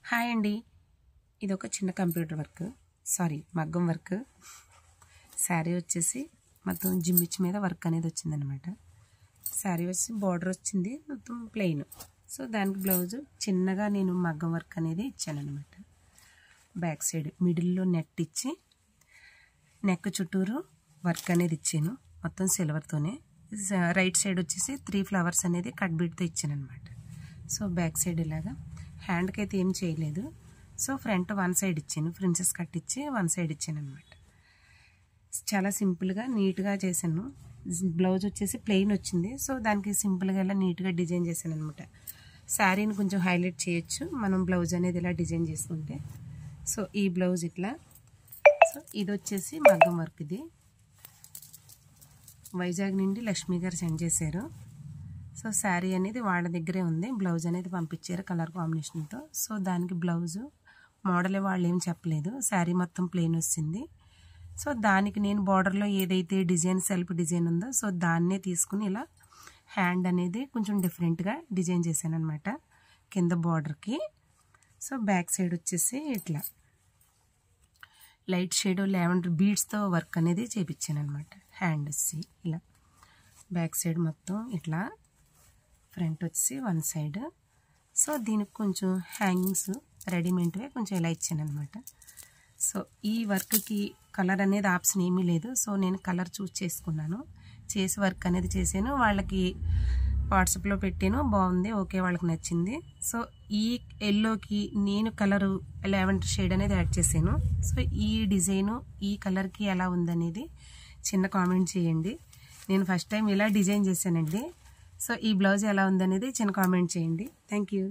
Hi అండి, ఇది ఒక చిన్న కంప్యూటర్ వర్క్, మగ్గం వర్క్. శారీ వచ్చేసి మొత్తం జిమ్మిచ్ మీద వర్క్ అనేది వచ్చిందనమాట. శారీ వచ్చి బార్డర్ వచ్చింది మొత్తం ప్లెయిన్. సో దానికి బ్లౌజ్ చిన్నగా నేను మగ్గం వర్క్ అనేది ఇచ్చానమాట. బ్యాక్ సైడ్ మిడిల్లో నెట్ ఇచ్చి నెక్ చుట్టూరు వర్క్ అనేది ఇచ్చాను మొత్తం సిల్వర్తోనే. రైట్ సైడ్ వచ్చేసి 3 ఫ్లవర్స్ అనేది కట్ బీట్తో ఇచ్చానమాట. సో బ్యాక్ సైడ్ ఇలాగా హ్యాండ్కి అయితే ఏం చేయలేదు. సో ఫ్రంట్ 1 సైడ్ ఇచ్చాను, ప్రిన్సెస్ కట్ ఇచ్చి 1 సైడ్ ఇచ్చాను అనమాట. చాలా సింపుల్గా నీట్గా చేశాను. బ్లౌజ్ వచ్చేసి ప్లెయిన్ వచ్చింది. సో దానికి సింపుల్గా ఇలా నీట్గా డిజైన్ చేశాను అనమాట. శారీని కొంచెం హైలైట్ చేయొచ్చు మనం బ్లౌజ్ అనేది ఇలా డిజైన్ చేసుకుంటే. సో ఈ బ్లౌజ్ ఇట్లా. సో ఇది వచ్చేసి మగ్గం వర్క్. ఇది వైజాగ్ నుండి లక్ష్మి గారు సెండ్ చేశారు. సో శారీ అనేది వాళ్ళ దగ్గరే ఉంది, బ్లౌజ్ అనేది పంపించారు కలర్ కాంబినేషన్తో. సో దానికి బ్లౌజు మోడల్ వాళ్ళు ఏం చెప్పలేదు, శారీ మొత్తం ప్లెయిన్ వచ్చింది. సో దానికి నేను బార్డర్లో ఏదైతే డిజైన్ సెల్ఫ్ డిజైన్ ఉందో సో దాన్నే తీసుకుని ఇలా హ్యాండ్ అనేది కొంచెం డిఫరెంట్గా డిజైన్ చేశాను అనమాట కింద బార్డర్కి. సో బ్యాక్ సైడ్ వచ్చేసి ఇట్లా లైట్ షేడ్ లావెండర్ బీడ్స్తో వర్క్ అనేది చేయించాను అనమాట. హ్యాండ్ వచ్చి ఇలా బ్యాక్ సైడ్ మొత్తం ఇట్లా, ఫ్రంట్ వచ్చి 1 సైడ్. సో దీనికి కొంచెం హ్యాంగింగ్స్ రెడీమేడ్వే కొంచెం ఇలా ఇచ్చాను అనమాట. సో ఈ వర్క్కి కలర్ అనేది ఆప్షన్ ఏమీ లేదు. సో నేను కలర్ చూస్ చేసుకున్నాను, చేసి వర్క్ అనేది చేశాను. వాళ్ళకి వాట్సాప్లో పెట్టాను, బాగుంది, ఓకే, వాళ్ళకి నచ్చింది. సో ఈ ఎల్లోకి నేను కలరు లావెండర్ షేడ్ అనేది యాడ్ చేశాను. సో ఈ డిజైను ఈ కలర్కి ఎలా ఉందనేది చిన్న కామెంట్ చేయండి. నేను ఫస్ట్ టైం ఇలా డిజైన్ చేశానండి. సో ఈ బ్లౌజ్ ఎలా ఉందనేది చిన్న కామెంట్ చేయండి. Thank you.